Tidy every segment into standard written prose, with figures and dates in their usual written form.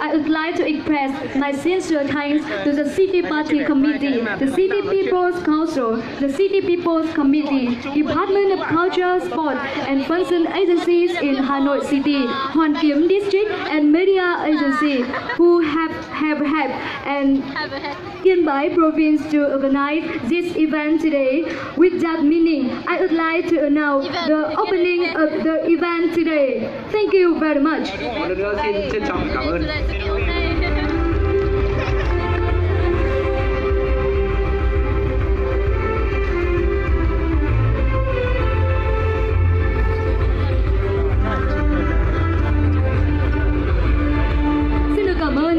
I would like to express my sincere thanks to the City Party Committee, the City People's Council, the City People's Committee, Department of Culture, Sport and Function Agencies in Hanoi City, Hoàn Kiếm District and Media Agency who have helped and Yên Bái Province to organize this event today. With that meaning, I would like to announce the opening of the event today. Thank you very much. Một lần nữa xin trân trọng cảm ơn.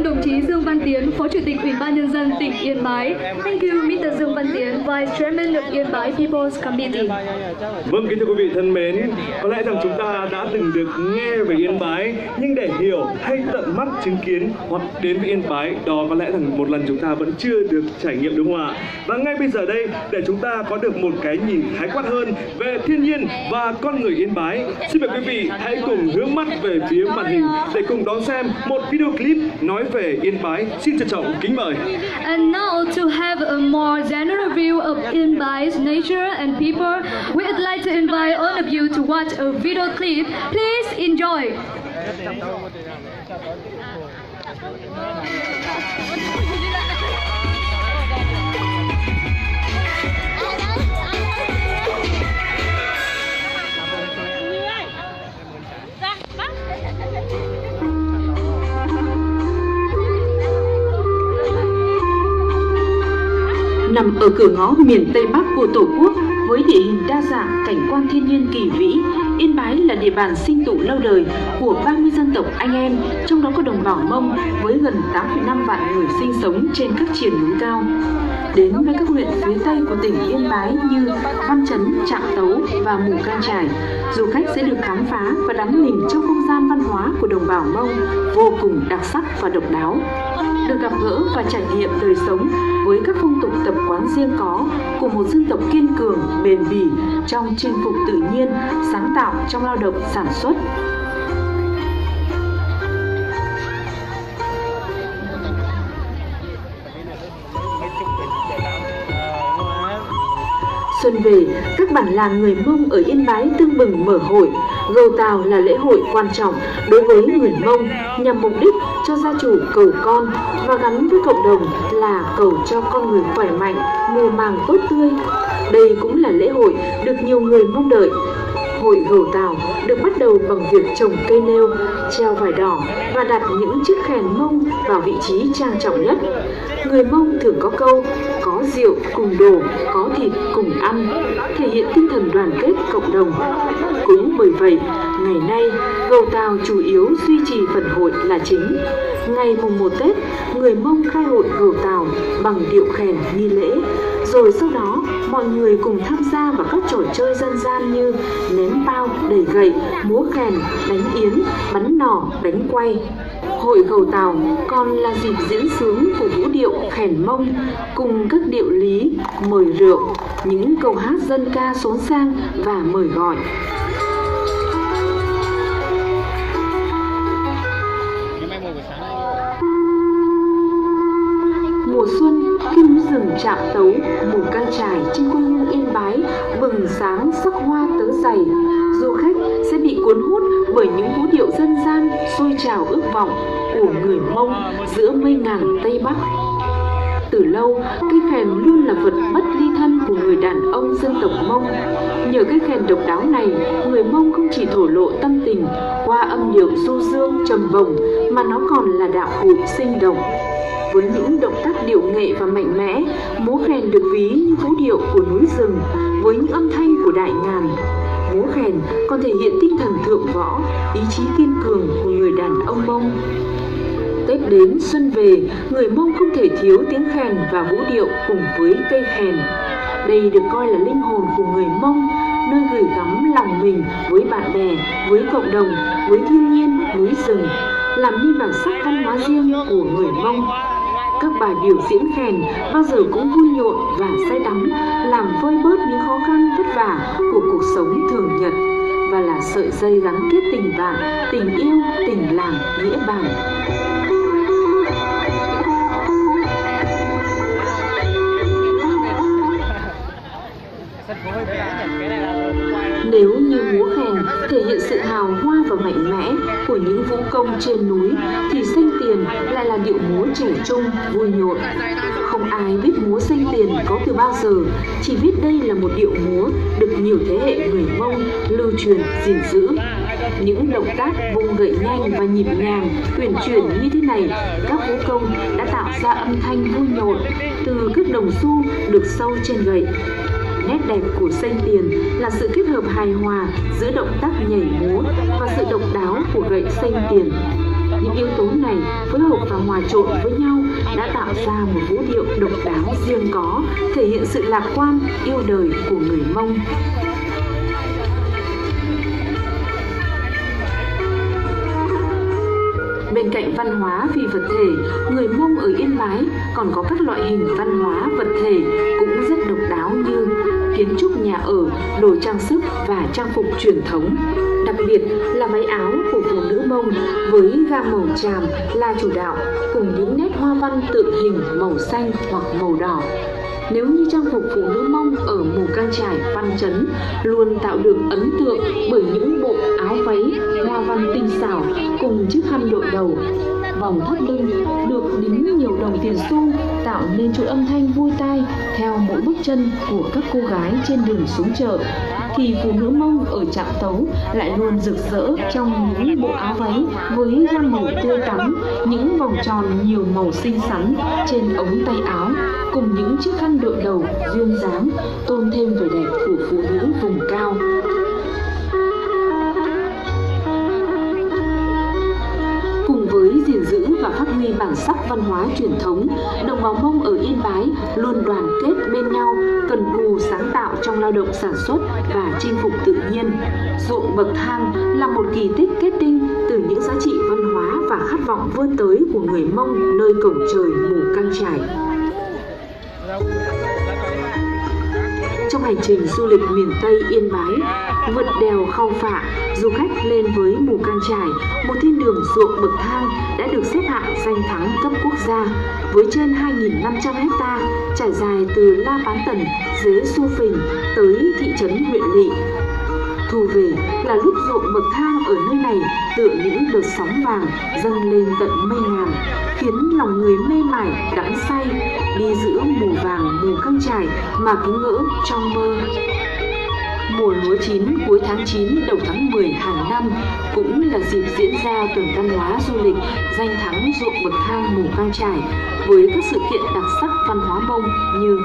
Đồng chí Dương Văn Tiến, Phó Chủ tịch Ủy ban Nhân dân tỉnh Yên Bái. Thank you, Mr. Dương Văn Tiến, Vice Chairman of Yên Bái People's Committee. Vâng, kính thưa quý vị thân mến, có lẽ rằng chúng ta đã từng được nghe về Yên Bái, nhưng để hiểu hay tận mắt chứng kiến hoặc đến với Yên Bái, đó có lẽ rằng một lần chúng ta vẫn chưa được trải nghiệm, đúng không ạ? Và ngay bây giờ đây, để chúng ta có được một cái nhìn khái quát hơn về thiên nhiên và con người Yên Bái, xin mời quý vị hãy cùng hướng mắt về phía màn hình để cùng đón xem một video clip nói về Yên Bái. Xin trân trọng kính mời. And now to have a more general view of Yên Bai's nature and people, we would like to invite all of you to watch a video clip. Please enjoy. Nằm ở cửa ngõ miền Tây Bắc của Tổ quốc, với địa hình đa dạng, cảnh quan thiên nhiên kỳ vĩ, Yên Bái là địa bàn sinh tụ lâu đời của 30 dân tộc anh em, trong đó có đồng bào Mông với gần 8,5 vạn người sinh sống trên các triền núi cao. Đến với các huyện phía Tây của tỉnh Yên Bái như Văn Chấn, Trạm Tấu và Mù Cang Chải, du khách sẽ được khám phá và đắm mình trong không gian văn hóa của đồng bào Mông vô cùng đặc sắc và độc đáo. Được gặp gỡ và trải nghiệm đời sống với các phong tục tập quán riêng có của một dân tộc kiên cường, bền bỉ trong chinh phục tự nhiên, sáng tạo trong lao động sản xuất. Xuân về, các bản làng người Mông ở Yên Bái tưng bừng mở hội. Gầu Tàu là lễ hội quan trọng đối với người Mông nhằm mục đích cho gia chủ cầu con và gắn với cộng đồng là cầu cho con người khỏe mạnh, mùa màng tốt tươi. Đây cũng là lễ hội được nhiều người mong đợi. Hội Gầu Tàu được bắt đầu bằng việc trồng cây nêu, treo vải đỏ và đặt những chiếc kèn Mông vào vị trí trang trọng nhất. Người Mông thường có câu có rượu cùng đồ, có thịt cùng ăn, thể hiện tinh thần đoàn kết cộng đồng. Cũng bởi vậy, ngày nay Gầu Tàu chủ yếu duy trì phần hội là chính. Ngày mùng 1 Tết, người Mông khai hội Gầu Tàu bằng điệu khèn nghi lễ. Rồi sau đó, mọi người cùng tham gia vào các trò chơi dân gian như ném bao, đẩy gậy, múa khèn, đánh yến, bắn nỏ, đánh quay. Hội Gầu Tàu còn là dịp diễn xướng của vũ điệu khèn Mông cùng các điệu lý, mời rượu, những câu hát dân ca xốn sang và mời gọi. Mùa xuân, khi núi rừng Trạm Tấu, Mù Cang Chải trên quê hương Yên Bái bừng sáng sắc hoa tớ dày, du khách sẽ bị cuốn hút bởi những vũ điệu dân gian sôi trào ước vọng của người Mông giữa mây ngàn Tây Bắc. Từ lâu, cây khèn luôn là vật bất ly thân của người đàn ông dân tộc Mông. Nhờ cây khèn độc đáo này, người Mông không chỉ thổ lộ tâm tình qua âm điệu du dương trầm bổng, mà nó còn là đạo cụ sinh động. Với những động tác điệu nghệ và mạnh mẽ, múa khèn được ví như vũ điệu của núi rừng với những âm thanh của đại ngàn. Múa khèn còn thể hiện tinh thần thượng võ, ý chí kiên cường của người đàn ông Mông. Tết đến xuân về, người Mông không thể thiếu tiếng khèn và vũ điệu cùng với cây khèn. Đây được coi là linh hồn của người Mông, nơi gửi gắm lòng mình với bạn bè, với cộng đồng, với thiên nhiên, núi rừng, làm nên bản sắc văn hóa riêng của người Mông. Các bài biểu diễn khèn bao giờ cũng vui nhộn và say đắm, làm vơi bớt những khó khăn vất vả của cuộc sống thường nhật và là sợi dây gắn kết tình bạn, tình yêu, tình làng, nghĩa bản. trên núi thì Xanh Tiền lại là điệu múa trẻ trung, vui nhộn. Không ai biết múa Xanh Tiền có từ bao giờ, chỉ biết đây là một điệu múa được nhiều thế hệ người Mông lưu truyền gìn giữ. Những động tác vung gậy nhanh và nhịp nhàng, uyển chuyển như thế này, các vũ công đã tạo ra âm thanh vui nhộn từ các đồng xu được sâu trên gậy. Nét đẹp của Xanh Tiền là sự kết hợp hài hòa giữa động tác nhảy múa và sự độc đáo của gậy Xanh Tiền. Những yếu tố này phối hợp và hòa trộn với nhau đã tạo ra một vũ điệu độc đáo riêng có, thể hiện sự lạc quan, yêu đời của người Mông. Bên cạnh văn hóa phi vật thể, người Mông ở Yên Bái còn có các loại hình văn hóa vật thể cũng rất độc đáo như kiến trúc nhà ở, đồ trang sức và trang phục truyền thống. Đặc biệt là váy áo của phụ nữ Mông với gam màu tràm là chủ đạo, cùng những nét hoa văn tượng hình màu xanh hoặc màu đỏ. Nếu như trang phục phụ nữ Mông ở Mù Cang Chải, Văn Chấn luôn tạo được ấn tượng bởi những bộ áo váy hoa văn tinh xảo cùng chiếc khăn đội đầu, vòng thắt lưng được đính nhiều đồng tiền xu tạo nên chuỗi âm thanh vui tai theo mỗi bước chân của các cô gái trên đường xuống chợ, thì phụ nữ Mông ở Trạm Tấu lại luôn rực rỡ trong những bộ áo váy với gam màu tươi tắn, những vòng tròn nhiều màu xinh xắn trên ống tay áo cùng những chiếc khăn đội đầu duyên dáng, tôn thêm vẻ đẹp của phụ nữ vùng cao. Cùng với gìn giữ và phát huy bản sắc văn hóa truyền thống, đồng bào Mông ở Yên Bái luôn đoàn kết bên nhau, cần cù sáng tạo trong lao động sản xuất và chinh phục tự nhiên. Ruộng bậc thang là một kỳ tích kết tinh từ những giá trị văn hóa và khát vọng vươn tới của người Mông nơi cổng trời Mù Cang Chải. Trong hành trình du lịch miền Tây Yên Bái, vượt đèo Khao Phạ, du khách lên với Mù Cang Chải, một thiên đường ruộng bậc thang đã được xếp hạng danh thắng cấp quốc gia với trên 2.500 ha trải dài từ La Bán Tần, Dế Xu Phình tới thị trấn huyện Lỵ. Thu về là lúc ruộng bậc thang ở nơi này tựa những đợt sóng vàng dâng lên tận mây ngàn, khiến lòng người mê mải đắm say, đi giữa mù vàng Mù Cang Chải mà cứ ngỡ trong mơ. Mùa lúa chín cuối tháng 9 đầu tháng 10 hàng năm cũng là dịp diễn ra tuần văn hóa du lịch danh thắng ruộng bậc thang Mù Cang Chải với các sự kiện đặc sắc văn hóa Mông như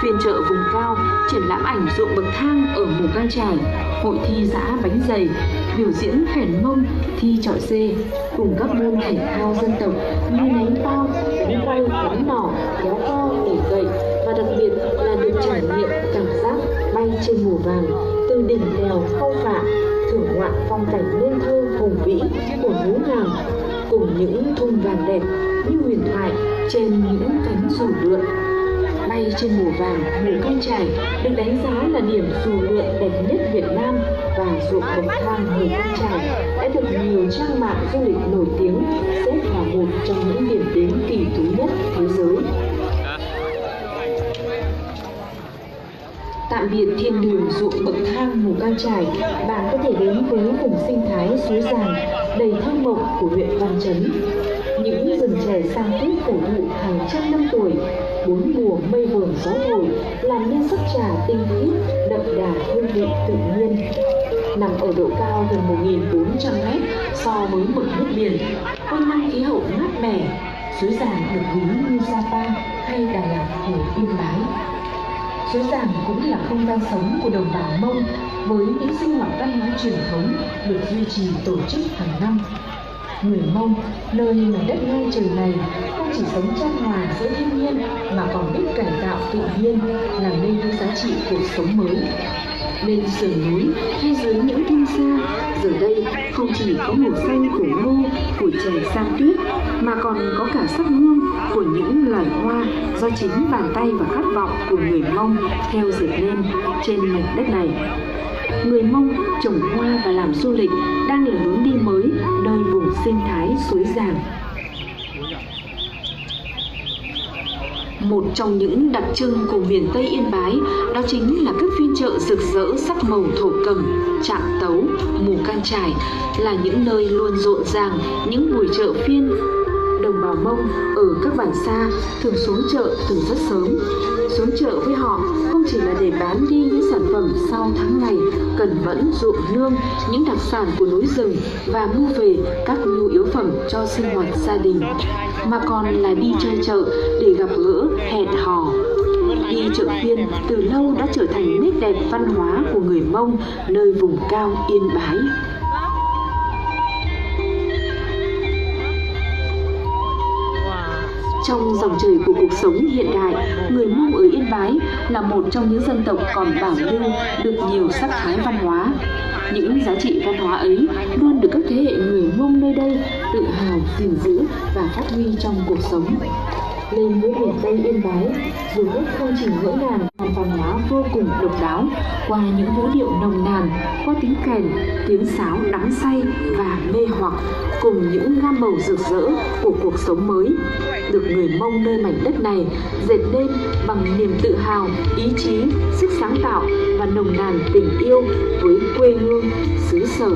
phiên chợ vùng cao, triển lãm ảnh ruộng bậc thang ở Mù Cang Chải, hội thi giã bánh dày, biểu diễn khèn Mông, thi chọi dê, cùng các môn thể thao dân tộc như ném bao, đánh quay, bắn nỏ, kéo co, đẩy gậy và đặc biệt là được trải nghiệm cảm giác bay trên mùa vàng từ đỉnh đèo Khao Phạ, thưởng ngoạn phong cảnh nên thơ hùng vĩ của núi ngàn cùng những thung vàng đẹp như huyền thoại trên những cánh dù lượn. Bay trên mùa vàng Mù Cang Chải được đánh giá là điểm dù lượn đẹp nhất Việt Nam, và ruộng bậc thang Mù Cang Chải đã được nhiều trang mạng du lịch nổi tiếng xếp vào một trong những điểm đến kỳ thú nhất thế giới. Tạm biệt thiên đường ruộng bậc thang Mù Cang Chải, bạn có thể đến với vùng sinh thái suối Giàng đầy thơ mộng của huyện Văn Chấn. Những rừng chè sang tuyết cổ thụ hàng trăm năm tuổi, bốn mùa mây vờn gió thổi làm nên sắc trà tinh khiết đậm đà hương vị tự nhiên. Nằm ở độ cao gần 1.400 m so với mực nước biển, quanh năm khí hậu mát mẻ, suối Giàng được ví như Sapa hay Đà Lạt của Yên Bái. Suối Giàng cũng là không gian sống của đồng bào Mông với những sinh hoạt văn hóa truyền thống được duy trì tổ chức hàng năm. Người Mông nơi mảnh đất ngang trời này không chỉ sống chan hòa giữa thiên nhiên mà còn biết cải tạo tự nhiên, làm nên những giá trị cuộc sống mới. Bên sườn núi hay dưới những thung xa, giờ đây không chỉ có màu xanh của ngô, của chè san tuyết mà còn có cả sắc hương của những loài hoa do chính bàn tay và khát vọng của người Mông theo dệt nên trên mảnh đất này. Người Mông trồng hoa và làm du lịch đang là hướng đi mới nơi vùng sinh thái suối Giàng. Một trong những đặc trưng của miền Tây Yên Bái đó chính là các phiên chợ rực rỡ sắc màu thổ cẩm, trạm tấu, mù cang chải là những nơi luôn rộn ràng những buổi chợ phiên. Đồng bào Mông ở các bản xa thường xuống chợ từ rất sớm. Xuống chợ với họ không chỉ là để bán đi những sản phẩm sau tháng ngày, cần mẫn ruộng nương, những đặc sản của núi rừng và mua về các nhu yếu phẩm cho sinh hoạt gia đình, mà còn là đi chơi chợ để gặp gỡ, hẹn hò. Đi chợ phiên từ lâu đã trở thành nét đẹp văn hóa của người Mông nơi vùng cao Yên Bái. Trong dòng chảy của cuộc sống hiện đại, người Mông ở Yên Bái là một trong những dân tộc còn bảo lưu được nhiều sắc thái văn hóa. Những giá trị văn hóa ấy luôn được các thế hệ người Mông nơi đây tự hào gìn giữ và phát huy trong cuộc sống. Lên với miền Tây Yên Bái, du khách không chỉ ngỡ ngàng văn hóa vô cùng độc đáo qua những vũ điệu nồng nàn, qua tiếng kèn, tiếng sáo đắm say và mê hoặc, cùng những gam màu rực rỡ của cuộc sống mới, được người Mông nơi mảnh đất này dệt nên bằng niềm tự hào, ý chí, sức sáng tạo và nồng nàn tình yêu với quê hương, xứ sở.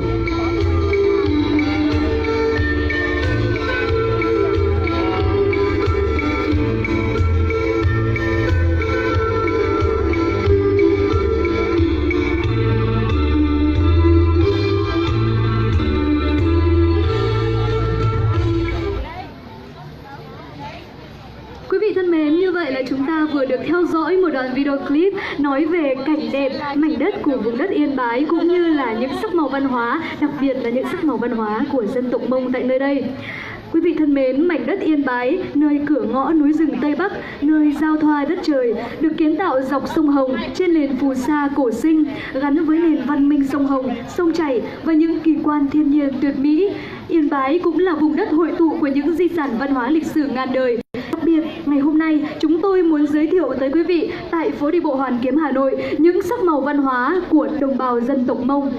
Chúng ta vừa được theo dõi một đoạn video clip nói về cảnh đẹp, mảnh đất của vùng đất Yên Bái cũng như là những sắc màu văn hóa, đặc biệt là những sắc màu văn hóa của dân tộc Mông tại nơi đây. Quý vị thân mến, mảnh đất Yên Bái, nơi cửa ngõ núi rừng Tây Bắc, nơi giao thoa đất trời, được kiến tạo dọc sông Hồng trên nền phù sa cổ sinh, gắn với nền văn minh sông Hồng, sông chảy và những kỳ quan thiên nhiên tuyệt mỹ. Yên Bái cũng là vùng đất hội tụ của những di sản văn hóa lịch sử ngàn đời. Đặc biệt, ngày hôm nay, chúng tôi muốn giới thiệu tới quý vị tại phố đi bộ Hoàn Kiếm Hà Nội những sắc màu văn hóa của đồng bào dân tộc Mông.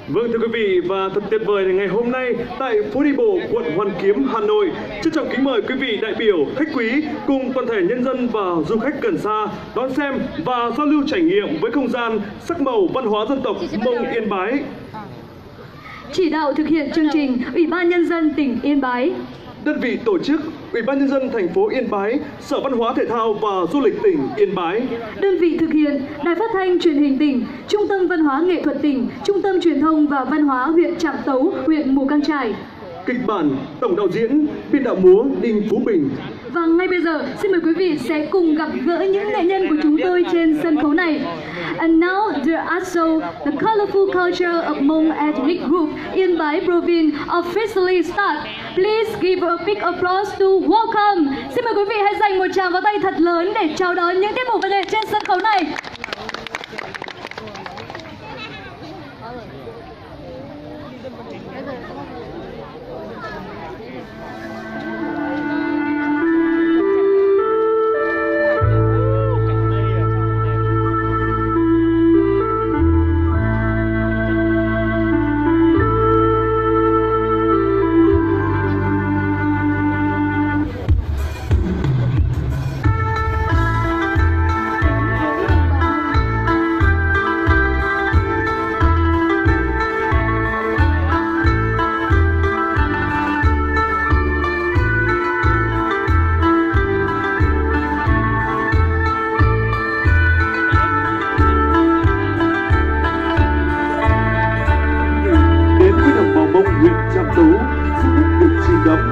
Vâng thưa quý vị, và thật tuyệt vời là ngày hôm nay tại phố đi bộ quận Hoàn Kiếm, Hà Nội, trân trọng kính mời quý vị đại biểu, khách quý cùng toàn thể nhân dân và du khách gần xa đón xem và giao lưu trải nghiệm với không gian sắc màu văn hóa dân tộc Mông Yên Bái. Chỉ đạo thực hiện chương trình, Ủy ban Nhân dân tỉnh Yên Bái. Đơn vị tổ chức, Ủy ban Nhân dân thành phố Yên Bái, Sở Văn hóa Thể thao và Du lịch tỉnh Yên Bái. Đơn vị thực hiện, Đài Phát thanh Truyền hình tỉnh, Trung tâm Văn hóa Nghệ thuật tỉnh, Trung tâm Truyền thông và Văn hóa huyện Trạm Tấu, huyện Mù Cang Chải. Kịch bản, tổng đạo diễn, biên đạo múa Đinh Phú Bình. Và ngay bây giờ, xin mời quý vị sẽ cùng gặp gỡ những nghệ nhân của chúng tôi trên sân khấu này. And now the ASO, the colorful culture of Hmong ethnic group Yên Bái province officially start. Please give a big applause to welcome. Xin mời quý vị hãy dành một tràng vỗ tay thật lớn để chào đón những tiết mục văn nghệ trên sân khấu này.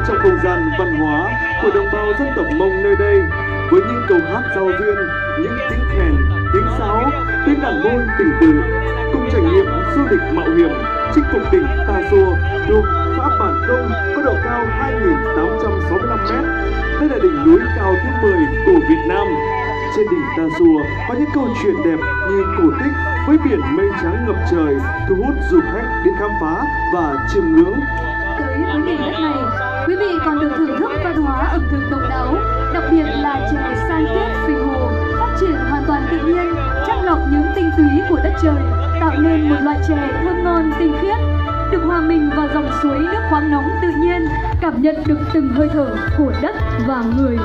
Trong không gian văn hóa của đồng bào dân tộc Mông nơi đây, với những câu hát giao duyên, những tiếng kèn, tiếng sáo, tiếng đàn môn tình tự, cùng trải nghiệm du lịch mạo hiểm chinh phục đỉnh Ta Xua thuộc xã Bản Công có độ cao 2.865 m. Đây là đỉnh núi cao thứ 10 của Việt Nam. Trên đỉnh Ta Xua có những câu chuyện đẹp như cổ tích với biển mây trắng ngập trời, thu hút du khách đến khám phá và chiêm ngưỡng. Tới với miền đất này, quý vị còn được thưởng thức văn hóa ẩm thực độc đáo, đặc biệt là chè san tuyết phình hồ, phát triển hoàn toàn tự nhiên, chắt lọc những tinh túy của đất trời, tạo nên một loại chè thơm ngon tinh khiết, được hòa mình vào dòng suối nước khoáng nóng tự nhiên, cảm nhận được từng hơi thở của đất và người.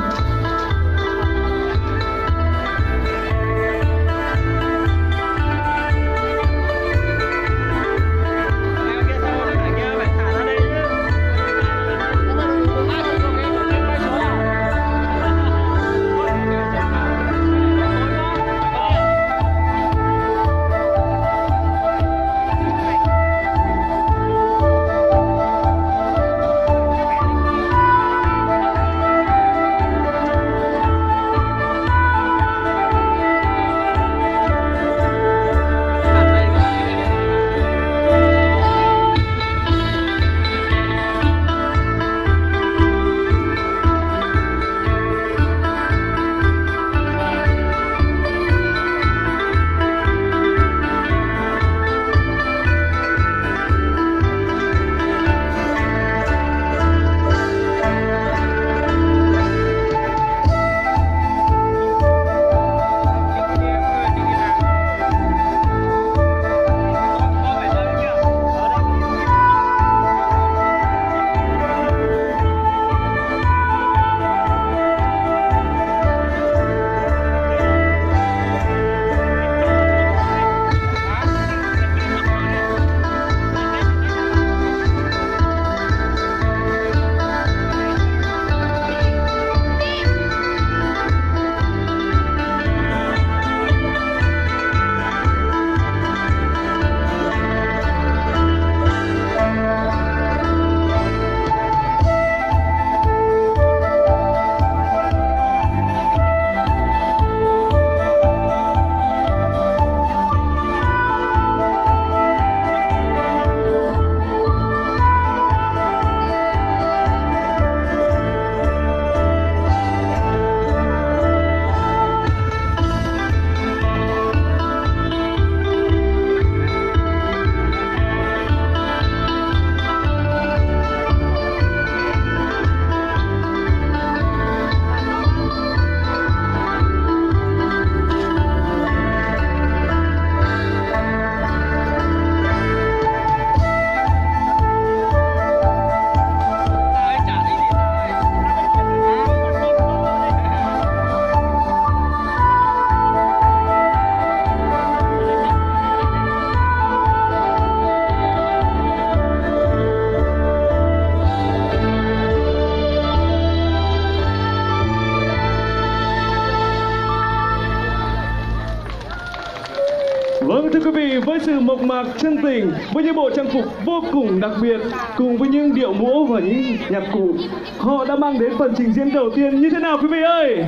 vị, với sự mộc mạc chân tình, với những bộ trang phục vô cùng đặc biệt, cùng với những điệu múa và những nhạc cụ, họ đã mang đến phần trình diễn đầu tiên như thế nào quý vị ơi?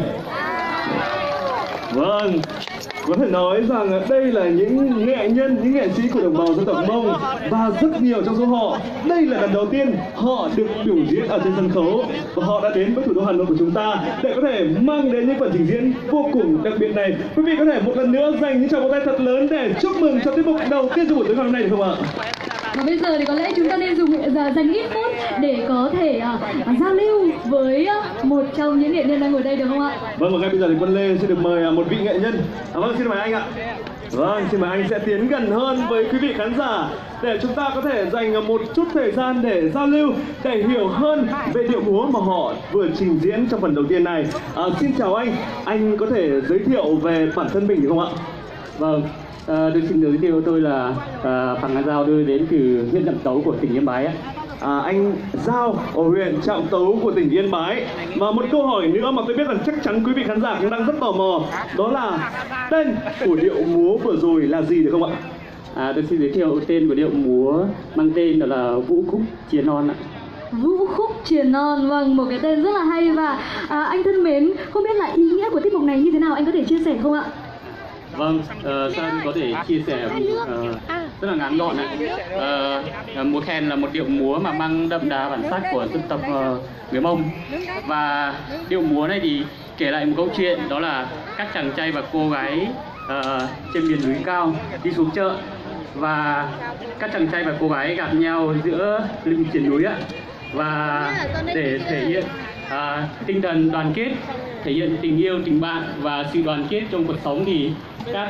Vâng, có thể nói rằng đây là những nghệ nhân, những nghệ sĩ của đồng bào dân tộc Mông, và rất nhiều trong số họ, đây là lần đầu tiên họ được biểu diễn ở trên sân khấu, và họ đã đến với thủ đô Hà Nội của chúng ta để có thể mang đến những phần trình diễn vô cùng đặc biệt này. Quý vị có thể một lần nữa dành những tràng vỗ tay thật lớn để chúc mừng cho tiết mục đầu tiên trong buổi tối ngày hôm nay được không ạ? Và bây giờ thì có lẽ chúng ta nên dành ít phút để có thể giao lưu với một trong những nghệ nhân đang ngồi đây được không ạ? Vâng, và ngay bây giờ thì Quân Lê sẽ được mời một vị nghệ nhân. Vâng, xin mời anh ạ. Vâng, xin mời anh sẽ tiến gần hơn với quý vị khán giả để chúng ta có thể dành một chút thời gian để giao lưu, để hiểu hơn về điệu múa mà họ vừa trình diễn trong phần đầu tiên này. Xin chào anh có thể giới thiệu về bản thân mình được không ạ? Vâng, tôi xin giới thiệu, tôi là Phàng A Giao, tôi đến từ huyện Trạm Tấu của tỉnh Yên Bái. Anh Giao ở huyện Trạm Tấu của tỉnh Yên Bái. Và một câu hỏi nữa mà tôi biết rằng chắc chắn quý vị khán giả cũng đang rất tò mò, đó là tên của điệu múa vừa rồi là gì được không ạ? Tôi xin giới thiệu tên của điệu múa mang tên đó là Vũ Khúc Chìa Non ạ. Vũ Khúc Chìa Non, vâng, một cái tên rất là hay. Và anh thân mến, không biết là ý nghĩa của tiết mục này như thế nào, anh có thể chia sẻ không ạ? Vâng, Sơn có thể chia sẻ rất là ngắn gọn ạ. Múa khen là một điệu múa mà mang đậm đà bản sắc của dân tộc người Mông. Và điệu múa này thì kể lại một câu chuyện, đó là các chàng trai và cô gái trên miền núi cao đi xuống chợ, và các chàng trai và cô gái gặp nhau giữa lưng chừng núi ạ. Và để thể hiện tinh thần đoàn kết, thể hiện tình yêu, tình bạn và sự đoàn kết trong cuộc sống, thì các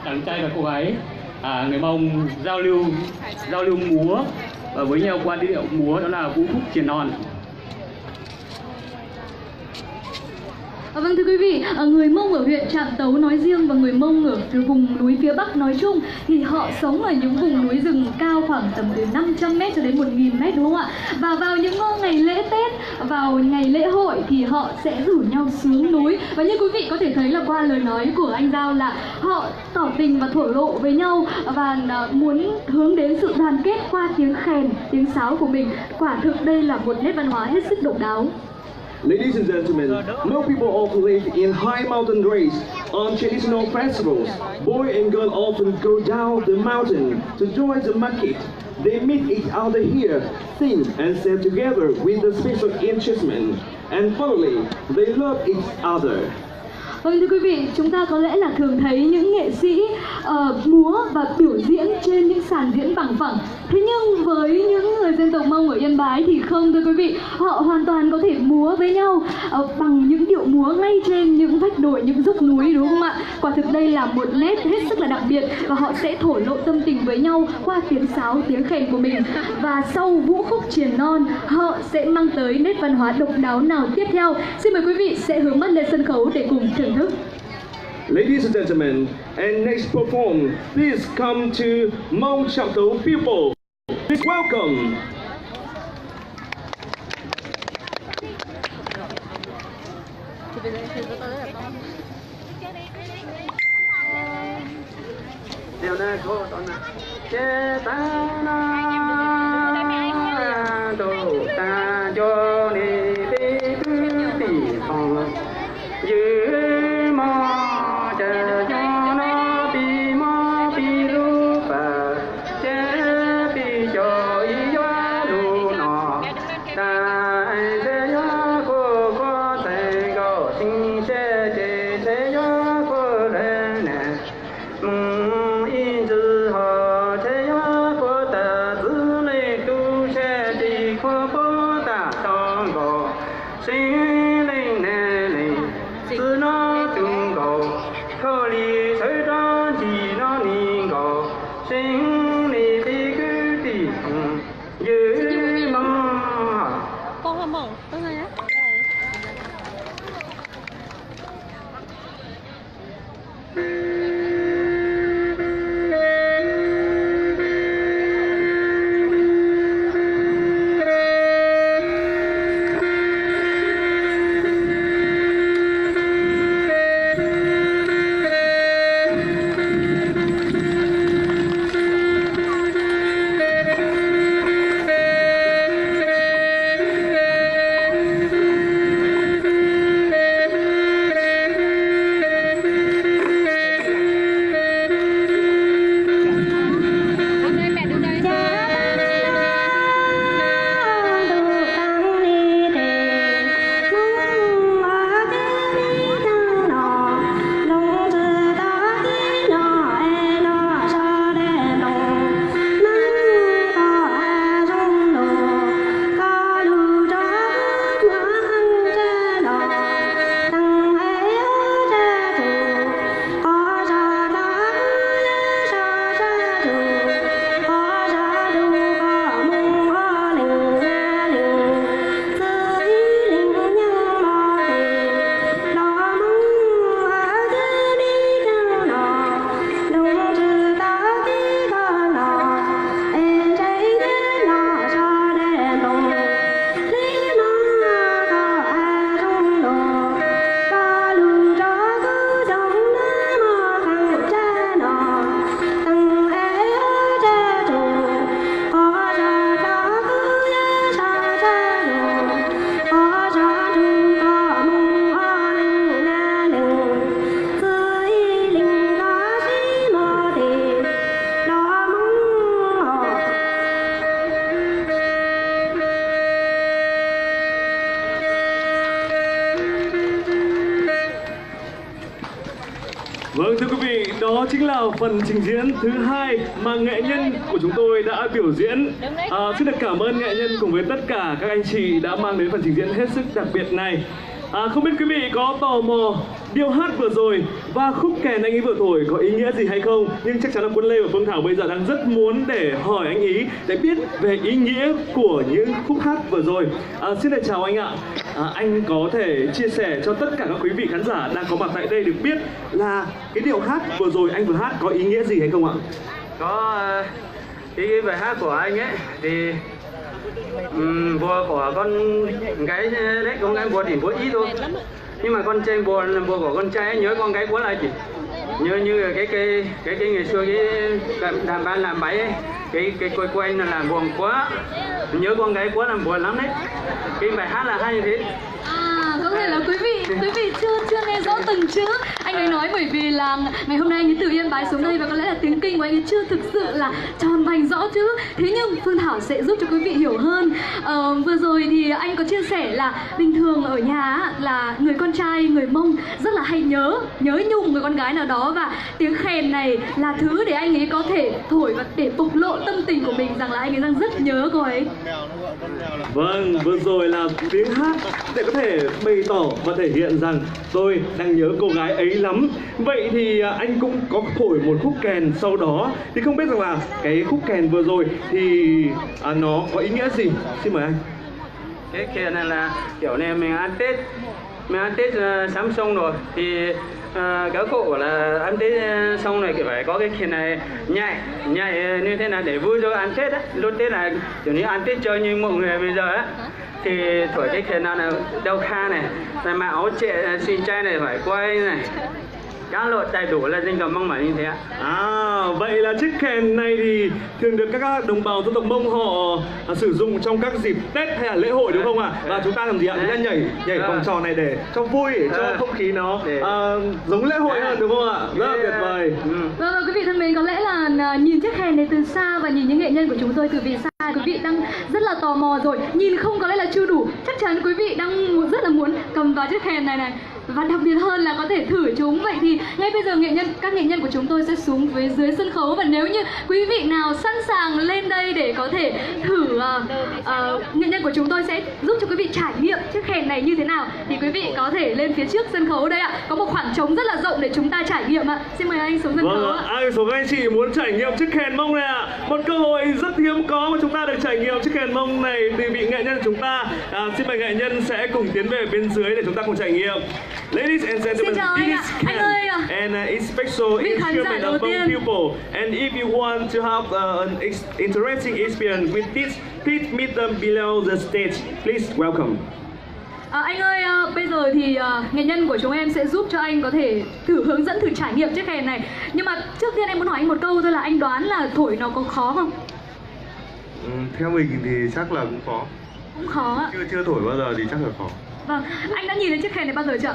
chàng trai và cô gái người Mông giao lưu múa với nhau qua điệu múa, đó là Vũ Khúc Chìa Non. Vâng, thưa quý vị, người Mông ở huyện Trạm Tấu nói riêng và người Mông ở vùng núi phía Bắc nói chung thì họ sống ở những vùng núi rừng cao khoảng tầm từ 500m cho đến 1000m, đúng không ạ? Và vào những ngày lễ Tết, vào ngày lễ hội thì họ sẽ rủ nhau xuống núi. Và như quý vị có thể thấy là qua lời nói của anh Giao là họ tỏ tình và thổ lộ với nhau và muốn hướng đến sự đoàn kết qua tiếng khèn, tiếng sáo của mình. Quả thực đây là một nét văn hóa hết sức độc đáo. Ladies and gentlemen, Mông people often live in high mountain race on traditional festivals. Boy and girl often go down the mountain to join the market. They meet each other here, sing and sing together with the special instrument, and finally, they love each other. Vâng, thưa quý vị, chúng ta có lẽ là thường thấy những nghệ sĩ múa và biểu diễn trên những sàn diễn bằng phẳng. Thế nhưng với những người dân tộc Mông ở Yên Bái thì không, thưa quý vị. Họ hoàn toàn có thể múa với nhau bằng những điệu múa ngay trên những vách đồi, những dốc núi, đúng không ạ? Quả thực đây là một nét hết sức là đặc biệt, và họ sẽ thổ lộ tâm tình với nhau qua tiếng sáo, tiếng khèn của mình. Và sau Vũ Khúc Chìa Non, họ sẽ mang tới nét văn hóa độc đáo nào tiếp theo? Xin mời quý vị sẽ hướng mắt lên sân khấu để cùng thưởng thức. Ladies and gentlemen, and next perform, please come to Mông Trạm Tấu people. Please welcome. Vâng, thưa quý vị, đó chính là phần trình diễn thứ hai mà nghệ nhân của chúng tôi đã biểu diễn. Xin được cảm ơn nghệ nhân cùng với tất cả các anh chị đã mang đến phần trình diễn hết sức đặc biệt này. Không biết quý vị có tò mò điệu hát vừa rồi và khúc kèn anh ấy vừa thổi có ý nghĩa gì hay không? Nhưng chắc chắn là Quân Lê và Phương Thảo bây giờ đang rất muốn để hỏi anh ý để biết về ý nghĩa của những khúc hát vừa rồi. Xin được chào anh ạ. Anh có thể chia sẻ cho tất cả các quý vị khán giả đang có mặt tại đây được biết là cái điệu hát vừa rồi anh vừa hát có ý nghĩa gì hay không ạ? Có ý nghĩa bài hát của anh ấy thì vua của con gái đấy, con gái vua thì vua ít thôi, nhưng mà con trai vua của con trai ấy nhớ con gái quá là gì, như cái ngày xưa cái đàn ban làm bẫy ấy, cái quay là làm buồn quá, nhớ con gái quá làm buồn lắm đấy. Cái bài hát là hay như thế. Có thể là quý vị chưa nghe rõ từng chữ anh ấy nói, bởi vì là ngày hôm nay anh ấy từ Yên Bái xuống đây và có lẽ là tiếng Kinh của anh ấy chưa thực sự là tròn vành rõ chữ. Thế nhưng Phương Thảo sẽ giúp cho quý vị hiểu hơn. Vừa rồi thì anh có chia sẻ là bình thường ở nhà là người con trai, người Mông rất là hay nhớ nhung người con gái nào đó, và tiếng khèn này là thứ để anh ấy có thể thổi và để bộc lộ tâm tình của mình rằng là anh ấy đang rất nhớ cô ấy. Vâng, vừa rồi là tiếng hát để có thể bày tỏ và thể hiện rằng tôi đang nhớ cô gái ấy lắm. Vậy thì anh cũng có thổi một khúc kèn sau đó, thì không biết rằng là cái khúc kèn vừa rồi thì nó có ý nghĩa gì? Xin mời anh. Cái kèn này là kiểu này mình ăn Tết sắm xong rồi thì các cụ là ăn Tết xong này phải có cái kèn này nhảy như thế nào để vui cho ăn Tết á. Lúc Tết là kiểu như ăn Tết chơi như mọi người bây giờ á, thì thổi cái kèn nào là đeo kha này, rồi mà áo trệ xuyên trai này phải quay này, cá lội đầy đủ là dân tộc Mông mà như thế ạ. Vậy là chiếc kèn này thì thường được các đồng bào dân tộc Mông họ sử dụng trong các dịp Tết hay là lễ hội đúng không ạ? Và chúng ta làm gì ạ? Chúng ta nhảy vòng tròn này để cho vui, để cho không khí nó giống lễ hội hơn đúng không ạ? Rất là tuyệt vời. Vâng, quý vị thân mến, có lẽ là nhìn chiếc kèn này từ xa và nhìn những nghệ nhân của chúng tôi từ phía xa, quý vị đang rất là tò mò rồi. Nhìn không có lẽ là chưa đủ, chắc chắn quý vị đang rất là muốn cầm vào chiếc kèn này và đặc biệt hơn là có thể thử chúng. Vậy thì ngay bây giờ các nghệ nhân của chúng tôi sẽ xuống dưới sân khấu, và nếu như quý vị nào sẵn sàng lên đây để có thể thử, nghệ nhân của chúng tôi sẽ giúp cho quý vị trải nghiệm chiếc kèn này như thế nào, thì quý vị có thể lên phía trước sân khấu đây ạ. Có một khoảng trống rất là rộng để chúng ta trải nghiệm ạ. Xin mời anh xuống sân khấu ạ. Ai số các anh chị muốn trải nghiệm chiếc kèn Mông này ạ? Một cơ hội rất hiếm có mà chúng ta được trải nghiệm chiếc kèn Mông này từ vị nghệ nhân của chúng ta. Xin mời nghệ nhân sẽ cùng tiến về bên dưới để chúng ta cùng trải nghiệm. Ladies and gentlemen, this is Ken, and it's special instrument of Mông people. And if you want to have an interesting experience with this, please meet them below the stage. Please welcome. Anh ơi, bây giờ thì nghệ nhân của chúng em sẽ giúp cho anh có thể hướng dẫn thử trải nghiệm chiếc kèn này. Nhưng mà trước tiên em muốn hỏi anh một câu thôi, là anh đoán là thổi nó có khó không? Theo mình thì chắc là cũng khó. Cũng khó ạ. Chưa thổi bao giờ thì chắc là khó. Vâng, anh đã nhìn thấy chiếc kèn này bao giờ chưa?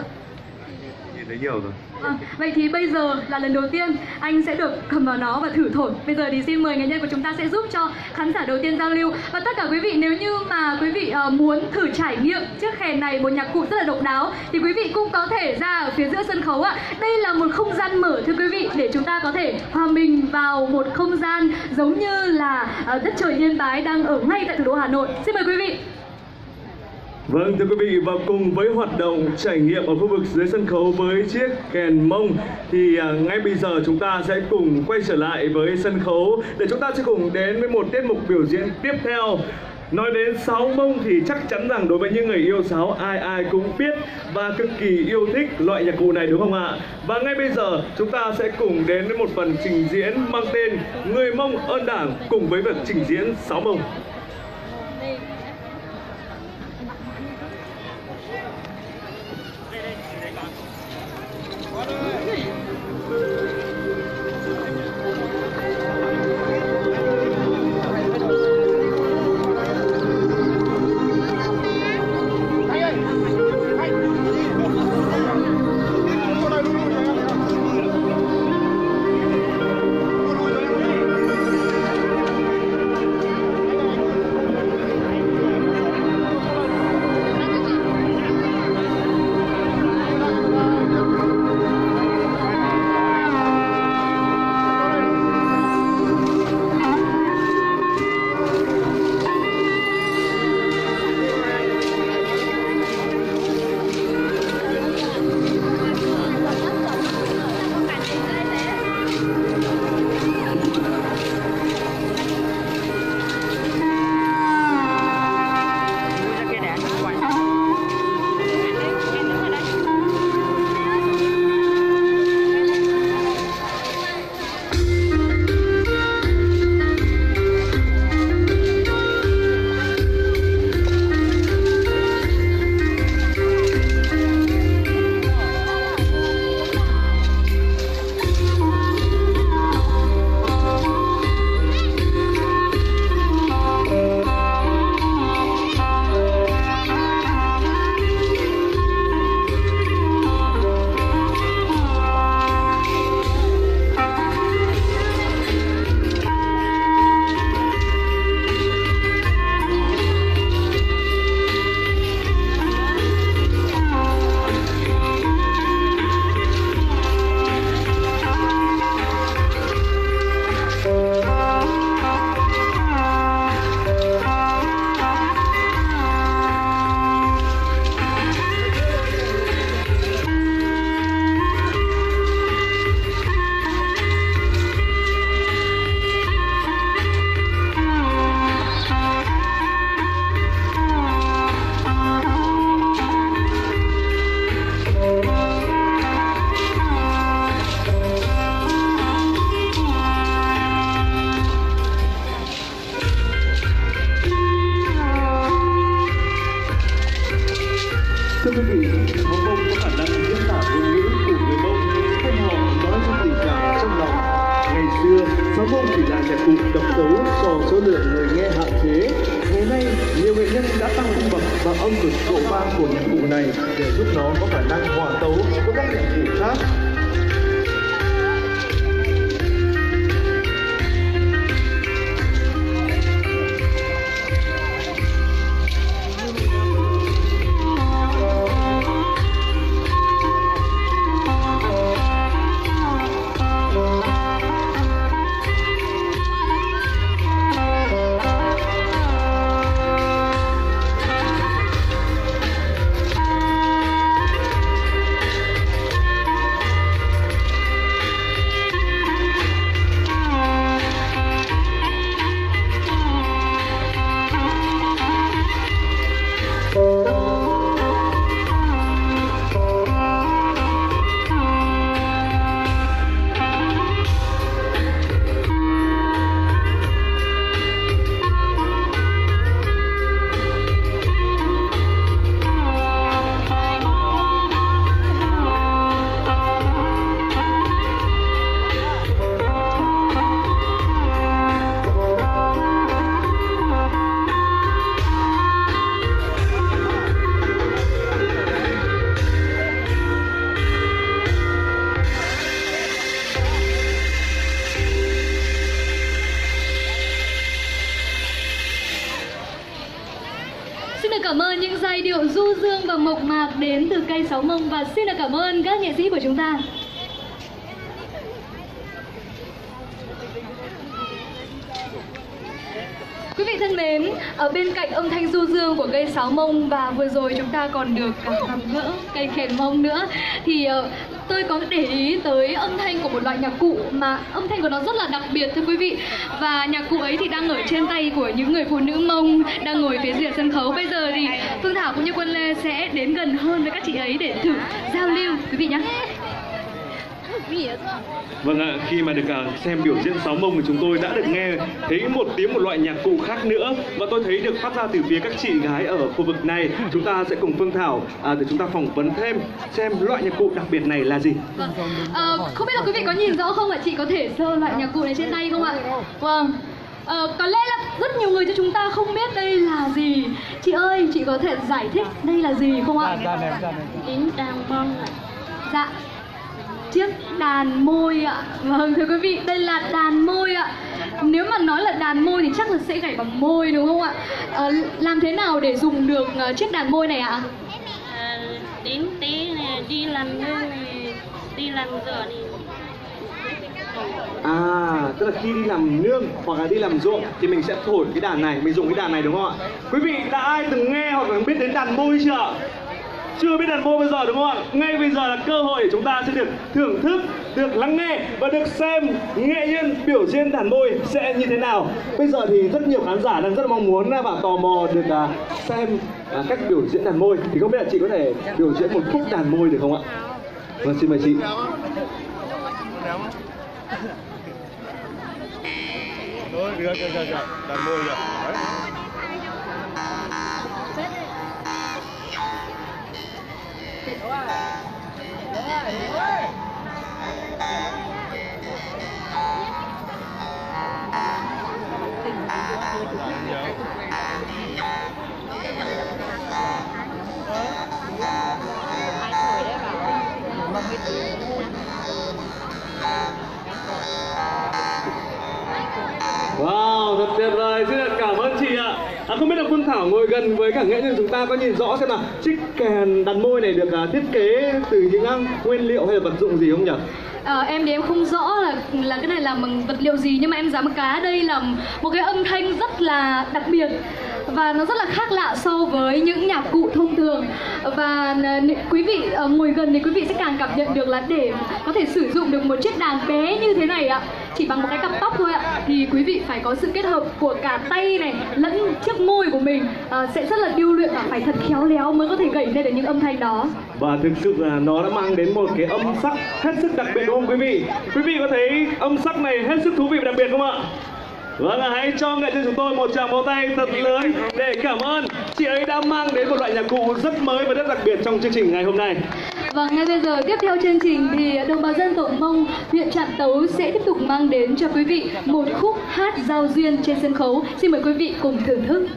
Nhìn thấy nhiều rồi. Vâng, vậy thì bây giờ là lần đầu tiên anh sẽ được cầm vào nó và thử thổi. Bây giờ thì xin mời nghệ nhân của chúng ta sẽ giúp cho khán giả đầu tiên giao lưu. Và tất cả quý vị, nếu như mà quý vị muốn thử trải nghiệm chiếc kèn này, một nhạc cụ rất là độc đáo, thì quý vị cũng có thể ra ở phía giữa sân khấu ạ. Đây là một không gian mở thưa quý vị, để chúng ta có thể hòa mình vào một không gian giống như là đất trời Yên Bái đang ở ngay tại thủ đô Hà Nội. Xin mời quý vị. Vâng, thưa quý vị, và cùng với hoạt động trải nghiệm ở khu vực dưới sân khấu với chiếc kèn Mông thì ngay bây giờ chúng ta sẽ cùng quay trở lại với sân khấu để chúng ta sẽ cùng đến với một tiết mục biểu diễn tiếp theo. Nói đến sáo Mông thì chắc chắn rằng đối với những người yêu sáo ai cũng biết và cực kỳ yêu thích loại nhạc cụ này đúng không ạ? Và ngay bây giờ chúng ta sẽ cùng đến với một phần trình diễn mang tên Người Mông ơn Đảng cùng với việc trình diễn sáo Mông. Thưa quý vị, Hò Mông có khả năng diễn tả ngôn ngữ của người Mông hay họ nói trong tình cảm trong lòng. Ngày xưa, Sáo Mông chỉ là nhạc cụ độc tấu do số lượng người nghe hạn chế. Ngày nay, nhiều nghệ nhân đã tăng cung bậc và âm cực độ vang của nhạc cụ này để giúp nó có khả năng hòa tấu với các nhạc cụ khác. Xin được cảm ơn những giai điệu du dương và mộc mạc đến từ cây Sáo Mông và xin được cảm ơn các nghệ sĩ của chúng ta. Quý vị thân mến, ở bên cạnh âm thanh du dương của cây Sáo Mông và vừa rồi chúng ta còn được gặp gỡ cây Khèn Mông nữa, thì tôi có để ý tới âm thanh của một loại nhạc cụ mà âm thanh của nó rất là đặc biệt thưa quý vị. Và nhạc cụ ấy thì đang ở trên tay của những người phụ nữ Mông đang ngồi phía dưới sân khấu. Bây giờ thì Phương Thảo cũng như Quân Lê sẽ đến gần hơn với các chị ấy để thử giao lưu quý vị nhé. Vâng ạ, khi mà được xem biểu diễn Sáo Mông thì chúng tôi đã được nghe thấy một loại nhạc cụ khác nữa và tôi thấy được phát ra từ phía các chị gái ở khu vực này. Chúng ta sẽ cùng Phương Thảo để chúng ta phỏng vấn thêm xem loại nhạc cụ đặc biệt này là gì. Vâng. Không biết là quý vị có nhìn rõ không ạ? Chị có thể sơ loại nhạc cụ này trên tay không ạ? Vâng. Có lẽ là rất nhiều người cho chúng ta không biết đây là gì. Chị ơi, chị có thể giải thích đây là gì không ạ? Tiếng đàn bông ạ. Dạ. Chiếc đàn môi ạ. Vâng thưa quý vị, đây là đàn môi ạ. Nếu mà nói là đàn môi thì chắc là sẽ gảy bằng môi đúng không ạ? Làm thế nào để dùng được chiếc đàn môi này ạ? Đến tí này, đi làm nương này, đi làm rửa này. Tức là khi đi làm nương hoặc là đi làm ruộng thì mình sẽ thổi cái đàn này, mình dùng cái đàn này đúng không ạ? Quý vị đã ai từng nghe hoặc là biết đến đàn môi chưa ạ? Chưa biết đàn môi bây giờ đúng không ạ? Ngay bây giờ là cơ hội để chúng ta sẽ được thưởng thức, được lắng nghe và được xem nghệ nhân biểu diễn đàn môi sẽ như thế nào. Bây giờ thì rất nhiều khán giả đang rất là mong muốn và tò mò được xem cách biểu diễn đàn môi. Thì không biết là chị có thể biểu diễn một khúc đàn môi được không ạ? Vâng, xin mời chị. Được, đàn môi rồi. Wow, thật tuyệt vời, xin được cảm ơn chị ạ. Không biết là Phương Thảo ngồi gần với cả nghệ nhân chúng ta có nhìn rõ xem là chiếc kèn đàn môi này được thiết kế từ những nguyên liệu hay là vật dụng gì không nhỉ? Em thì em không rõ là cái này làm bằng vật liệu gì, nhưng mà em dám cá đây là một cái âm thanh rất là đặc biệt và nó rất là khác lạ so với những nhạc cụ thông thường. Và quý vị ngồi gần thì quý vị sẽ càng cảm nhận được là để có thể sử dụng được một chiếc đàn bé như thế này ạ, chỉ bằng một cái cặp tóc thôi ạ, thì quý vị phải có sự kết hợp của cả tay này lẫn chiếc môi của mình, sẽ rất là điêu luyện và phải thật khéo léo mới có thể gảy lên được những âm thanh đó. Và thực sự là nó đã mang đến một cái âm sắc hết sức đặc biệt đúng không quý vị? Quý vị có thấy âm sắc này hết sức thú vị và đặc biệt không ạ? Vâng, hãy cho nghệ nhân chúng tôi một tràng pháo tay thật lớn để cảm ơn chị ấy đã mang đến một loại nhạc cụ rất mới và rất đặc biệt trong chương trình ngày hôm nay. Và ngay bây giờ tiếp theo chương trình thì đồng bào dân tộc Mông huyện Trạm Tấu sẽ tiếp tục mang đến cho quý vị một khúc hát giao duyên trên sân khấu. Xin mời quý vị cùng thưởng thức.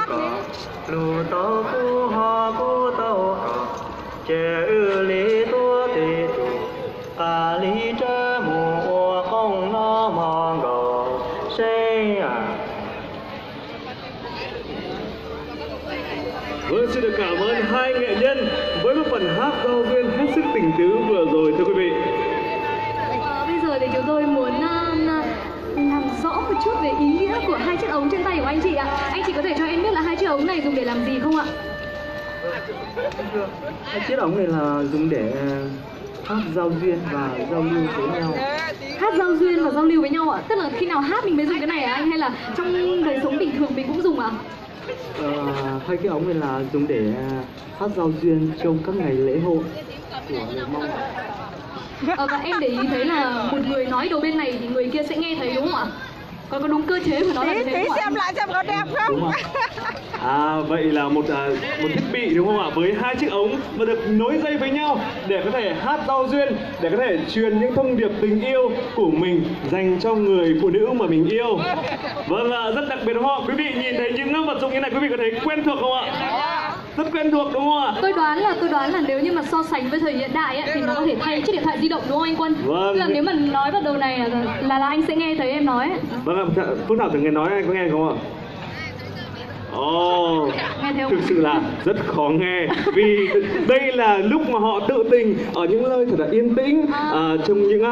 có lù tô phu ho phu tô chế ư lý tua tì tù ta lý trơ mù ô không nó mong gồ sinh à. Vâng, xin được cảm ơn hai nghệ nhân với một phần hát giao duyên hết sức tình tứ vừa rồi thưa quý vị. Bây giờ thì chúng tôi muốn làm rõ một chút về ý nghĩa của hai chiếc ống trên tay của anh chị ạ. Anh chị có thể cho em biết là hai chiếc ống này dùng để làm gì không ạ? Hai chiếc ống này là dùng để hát giao duyên và giao lưu với nhau. Hát giao duyên và giao lưu với nhau ạ? Tức là khi nào hát mình mới dùng cái này hả anh? Hay là trong đời sống bình thường mình cũng dùng ạ? Hai cái ống này là dùng để hát giao duyên trong các ngày lễ hội của người Mông. Và em để ý thấy là một người nói đầu bên này thì người kia sẽ nghe thấy đúng không ạ? Có đúng cơ chế của nó là thế không ạ? Xem lại xem có đẹp không? Vậy là một thiết bị đúng không ạ? Với hai chiếc ống mà được nối dây với nhau để có thể hát giao duyên, để có thể truyền những thông điệp tình yêu của mình dành cho người phụ nữ mà mình yêu. Vâng, rất đặc biệt đúng không ạ? Quý vị nhìn thấy những vật dụng như này quý vị có thấy quen thuộc không ạ? Rất quen thuộc đúng không ạ? Tôi đoán là nếu như mà so sánh với thời hiện đại ấy, thì nó có thể thay chiếc điện thoại di động đúng không anh Quân? Vâng. Tức là nếu mà nói vào đầu này là anh sẽ nghe thấy em nói. Vâng, Phương Thảo thử nghe nói anh có nghe không ạ? Thực sự là rất khó nghe vì đây là lúc mà họ tự tình ở những nơi thật là yên tĩnh, trong những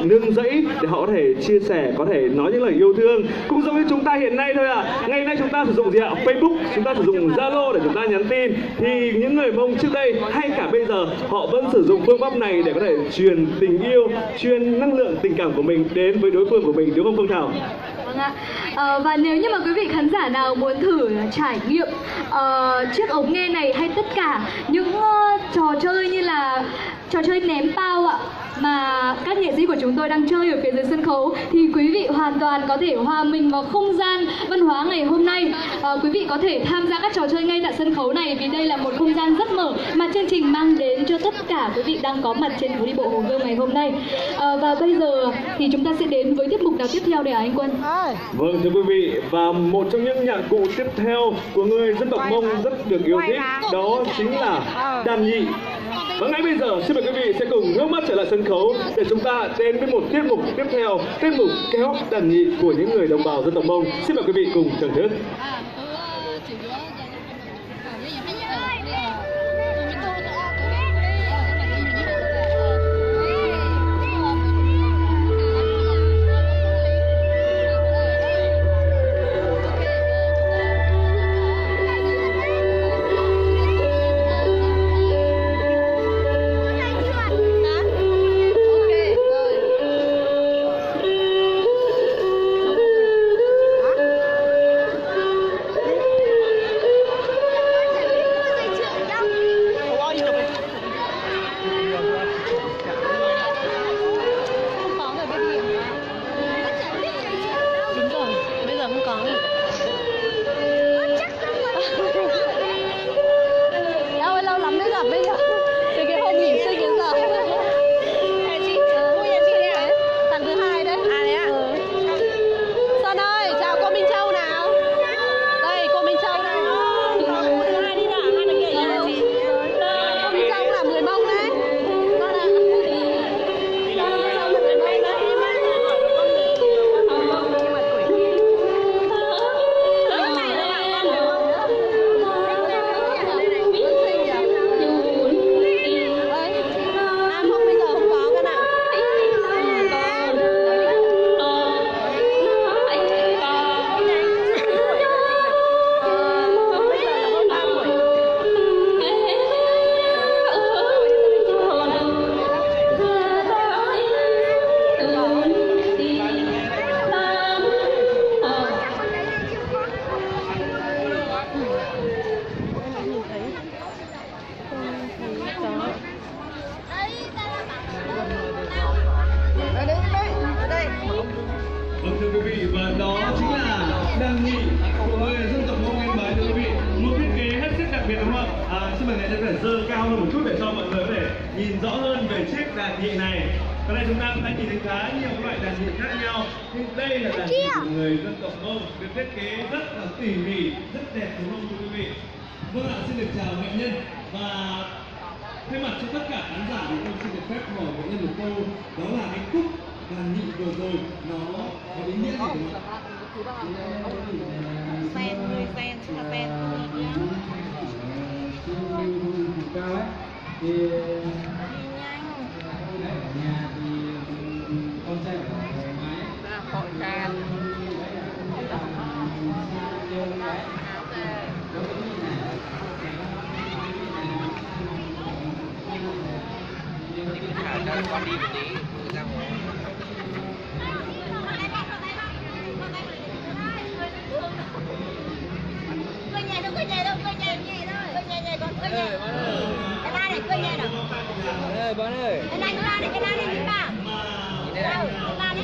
nương rẫy để họ có thể chia sẻ, có thể nói những lời yêu thương, cũng giống như chúng ta hiện nay thôi ạ. Ngày nay chúng ta sử dụng gì ạ? Facebook, chúng ta sử dụng Zalo để chúng ta nhắn tin, thì những người Mông trước đây hay cả bây giờ họ vẫn sử dụng phương pháp này để có thể truyền tình yêu, truyền năng lượng tình cảm của mình đến với đối phương của mình, đúng không Phương Thảo? Vâng ạ. Và nếu như mà quý vị khán giả nào muốn thử trải nghiệm chiếc ống nghe này hay tất cả những trò chơi như là trò chơi ném bao ạ, mà các nghệ sĩ của chúng tôi đang chơi ở phía dưới sân khấu, thì quý vị hoàn toàn có thể hòa mình vào không gian văn hóa ngày hôm nay. Quý vị có thể tham gia các trò chơi ngay tại sân khấu này vì đây là một không gian rất mở mà chương trình mang đến cho tất cả quý vị đang có mặt trên phố đi bộ Hồ Gươm ngày hôm nay. Và bây giờ thì chúng ta sẽ đến với tiết mục nào tiếp theo đây hả anh Quân? Vâng thưa quý vị, và một trong những nhạc cụ tiếp theo của người dân tộc Mông rất được yêu thích đó chính là đàn nhị. Và ngay bây giờ xin mời quý vị sẽ cùng ngước mắt trở lại sân khấu để chúng ta đến với một tiết mục tiếp theo, tiết mục kéo đàn nhị của những người đồng bào dân tộc Mông. Xin mời quý vị cùng thưởng thức. Xin mời nghệ nhân phải giơ cao hơn một chút để cho mọi người có thể nhìn rõ hơn về chiếc đàn nhị này. Có lẽ chúng ta cũng đã nhìn thấy khá nhiều loại đàn nhịp khác nhau, nhưng đây là đàn nhịp của người dân tộc Mông, được thiết kế rất là tỉ mỉ, rất đẹp đúng không thưa quý vị? Vâng ạ, xin được chào nghệ nhân và thay mặt cho tất cả khán giả thì tôi xin được phép hỏi nghệ nhân một câu, đó là cái khúc đàn nhị vừa rồi nó có ý nghĩa gì không ạ? Sen, người sen, là sen. Cao ấy thì ở nhà thì con trai phải thoải mái, Họ tràn. Con đi một tí ra ngoài. Cười nhẹ đâu, cười nhẹ đâu, cười nhẹ nhẹ thôi. Cười nhẹ nhẹ con, cười nhẹ. Cái ba này cười nhẹ đâu. Bạn ơi. Cái này đi, cái này đi chị ba. Đâu, cái ba đi.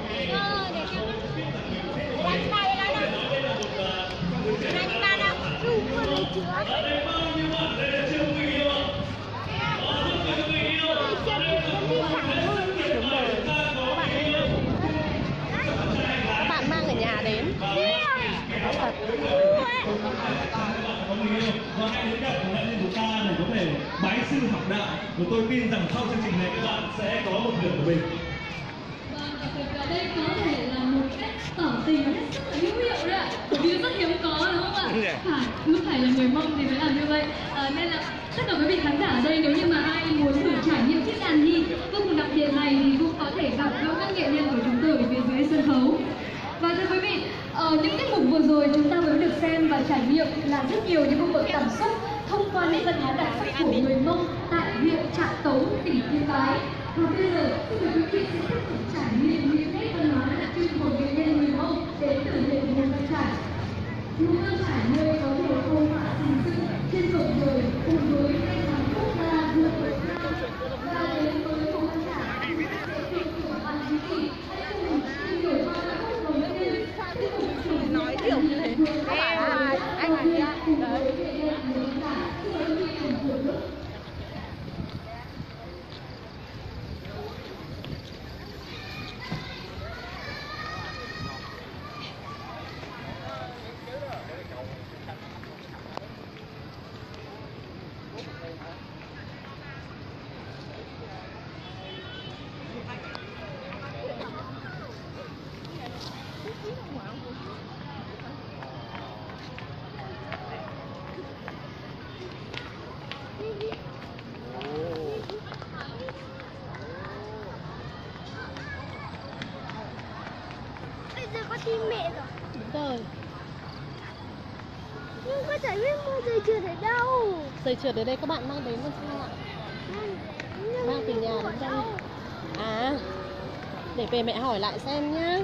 Để cho. Cái này chị ba đây đâu. Cái này chị ba đâu. Chụp vào đây chưa? Các bạn mang ở nhà đến. Và hãy đến gặp của nghệ nhân chúng ta để có thể bái sư học đạo. Và tôi tin rằng sau chương trình này các bạn sẽ có một điểm của mình. Vâng, và ở đây có thể là một cách tỏ tình hết sức là hữu hiệu đấy ạ. Bởi vì rất hiếm có đúng không ạ? Cứ phải là người Mông thì mới làm như vậy. Nên là tất cả quý vị khán giả ở đây, nếu như mà ai muốn thử trải nghiệm chiếc đàn nhị vô cùng đặc biệt này thì cũng có thể gặp gỡ các nghệ nhân của chúng tôi ở phía dưới sân khấu. Và thưa quý vị, những tiết mục vừa rồi chúng ta mới được xem và trải nghiệm là rất nhiều những cung bậc cảm xúc thông qua nét văn hóa đặc sắc của người Mông tại huyện Trạm Tấu, tỉnh Yên Bái. Và bây giờ, xin mời quý vị sẽ tiếp tục trải nghiệm những nét văn hóa đặc trưng của nghệ nhân người Mông đến từ huyện Mù Căng Chải. Mù Căng Chải nơi có nhiều câu họa trình sự trên bầu trời cùng với cây thắm quốc gia vượt bậc cao. Và đến với Mù Căng Chải, sẽ được thưởng bằng quý vị hãy cùng tìm hiểu qua các khúc đầu tiên. Nói kiểu như thế. Các bạn anh là gì ạ? Đấy. Bây giờ có tin mẹ rồi. Đúng rồi. Nhưng có chả biết mua giày trượt ở đâu. Giày trượt ở đây các bạn mang đến luôn sao ạ? Mang từ nhà đến đây. À, để về mẹ hỏi lại xem nhá.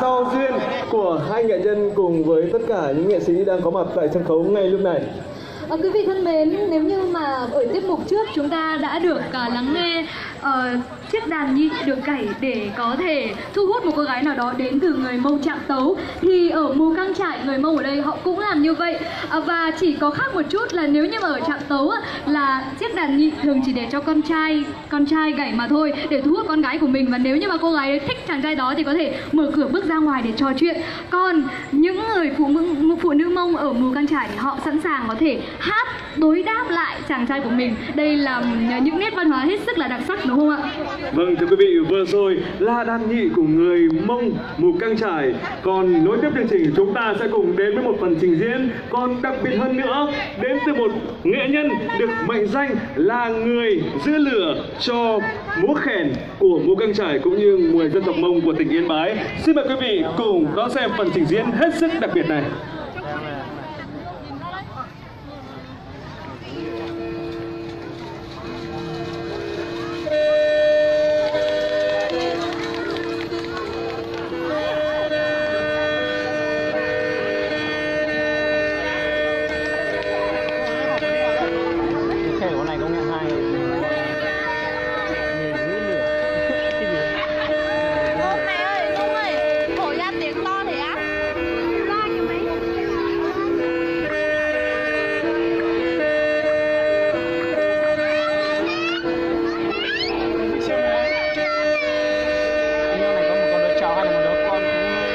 giao duyên của hai nghệ nhân cùng với tất cả những nghệ sĩ đang có mặt tại sân khấu ngay lúc này. Quý vị thân mến, nếu như mà ở tiết mục trước chúng ta đã được lắng nghe chiếc đàn nhị được cày để có thể thu hút một cô gái nào đó đến từ người Mông Trạm Tấu, thì ở Mù Căng Chải người Mông ở đây họ cũng làm như vậy. Và chỉ có khác một chút là nếu như mà ở Trạm Tấu là chiếc đàn nhị thường chỉ để cho con trai gảy mà thôi, để thu hút con gái của mình, và nếu như mà cô gái thích chàng trai đó thì có thể mở cửa bước ra ngoài để trò chuyện. Còn những người phụ nữ Mông ở Mù Căng Chải thì họ sẵn sàng có thể hát đối đáp lại chàng trai của mình. Đây là những nét văn hóa hết sức là đặc sắc, đúng không ạ? Vâng, thưa quý vị, vừa rồi là đàn nhị của người Mông Mù Căng Chải. Còn nối tiếp chương trình, chúng ta sẽ cùng đến với một phần trình diễn còn đặc biệt hơn nữa, đến từ một nghệ nhân được mệnh danh là người giữ lửa cho múa khen của Mù Căng Chải cũng như người dân tộc Mông của tỉnh Yên Bái. Xin mời quý vị cùng đón xem phần trình diễn hết sức đặc biệt này.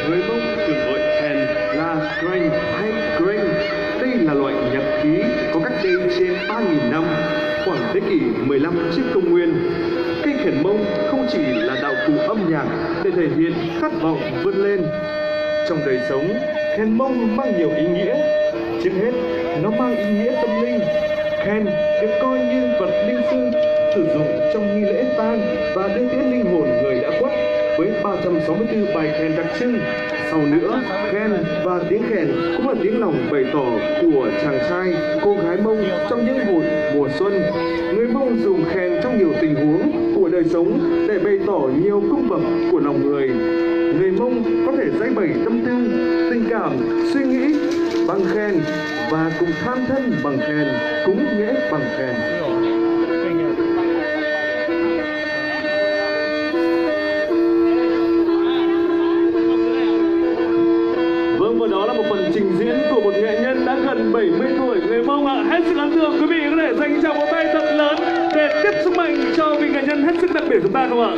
Người Mông thường gọi khen là greng hay greng. Đây là loại nhạc khí có cách đây trên 3.000 năm, khoảng thế kỷ 15 trước công nguyên. Cây khen Mông không chỉ là đạo cụ âm nhạc để thể hiện khát vọng vươn lên. Trong đời sống, khen Mông mang nhiều ý nghĩa. Trước hết, nó mang ý nghĩa tâm linh. Khen được coi như vật linh thiêng sử dụng trong nghi lễ tang và đưa tiễn linh hồn người đã khuất, với 364 bài khen đặc trưng. Sau nữa, khen và tiếng khen cũng là tiếng lòng bày tỏ của chàng trai, cô gái Mông trong những hội mùa xuân. Người Mông dùng khen trong nhiều tình huống của đời sống để bày tỏ nhiều cung bậc của lòng người. Người Mông có thể giải bày tâm tư, tình cảm, suy nghĩ bằng khen và cùng than thân bằng khen, cúng nghĩa bằng khen. Và đó là một phần trình diễn của một nghệ nhân đã gần 70 tuổi người Mông ạ. Hết sức ấn tượng, quý vị có thể dành cho một tay thật lớn để tiếp sức mạnh cho vị nghệ nhân hết sức đặc biệt chúng ta không ạ?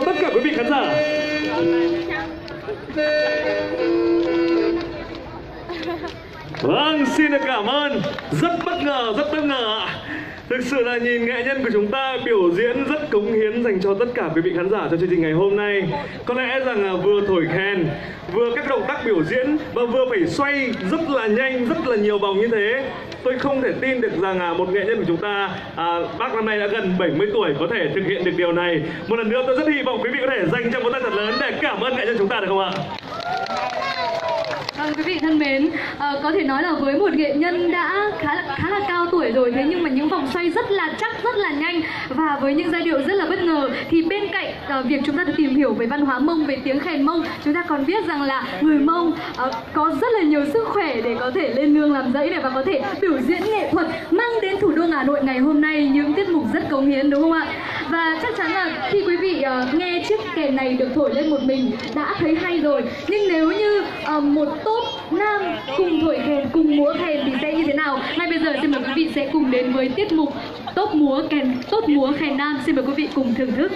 tất cả quý vị khán giả. Vâng, xin được cảm ơn. Rất bất ngờ ạ. Thực sự là nhìn nghệ nhân của chúng ta biểu diễn rất cống hiến dành cho tất cả quý vị khán giả trong chương trình ngày hôm nay. Có lẽ rằng vừa thổi kèn, vừa các động tác biểu diễn và vừa phải xoay rất là nhanh, rất là nhiều vòng như thế. Tôi không thể tin được rằng một nghệ nhân của chúng ta, bác năm nay đã gần 70 tuổi có thể thực hiện được điều này. Một lần nữa tôi rất hy vọng quý vị có thể dành cho một tay thật lớn để cảm ơn nghệ nhân chúng ta được không ạ? Vâng, quý vị thân mến, có thể nói là với một nghệ nhân đã khá là cao tuổi rồi, thế nhưng mà những vòng xoay rất là chắc, rất là nhanh và với những giai điệu rất là bất ngờ, thì bên cạnh việc chúng ta được tìm hiểu về văn hóa Mông, về tiếng khen Mông, chúng ta còn biết rằng là người Mông có rất là nhiều sức khỏe để có thể lên nương làm rẫy này và có thể biểu diễn nghệ thuật mang đến thủ đô Hà Nội ngày hôm nay những tiết mục rất cống hiến, đúng không ạ? Và chắc chắn là khi quý vị nghe chiếc kèn này được thổi lên một mình đã thấy hay rồi, nhưng nếu như một tốp nam cùng thổi kèn, cùng múa kèn thì sẽ như thế nào? Ngay bây giờ xin mời quý vị sẽ cùng đến với tiết mục tốp múa kèn nam. Xin mời quý vị cùng thưởng thức.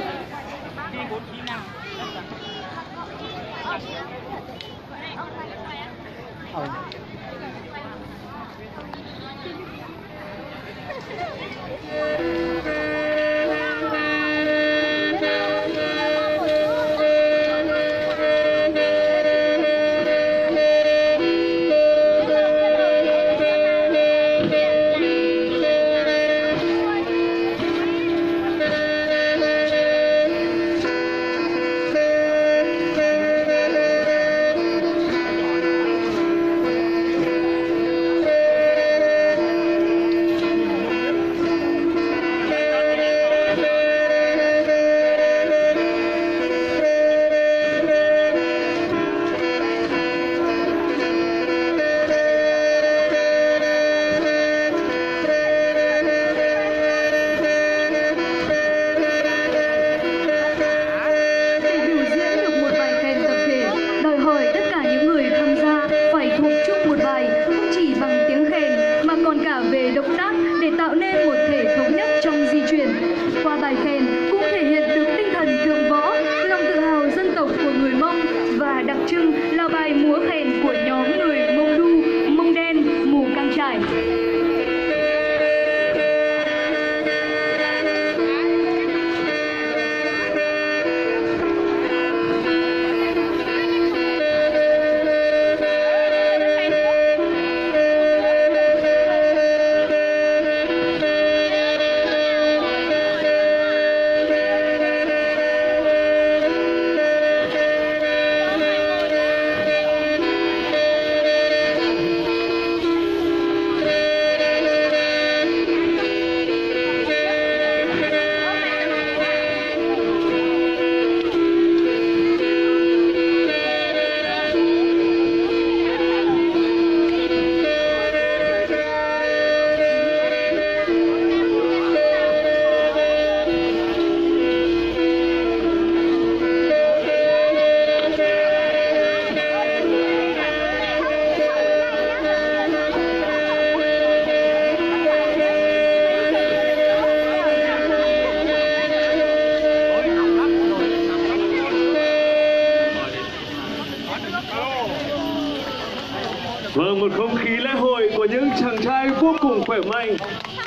Vâng, một không khí lễ hội của những chàng trai vô cùng khỏe mạnh,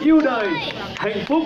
yêu đời, hạnh phúc.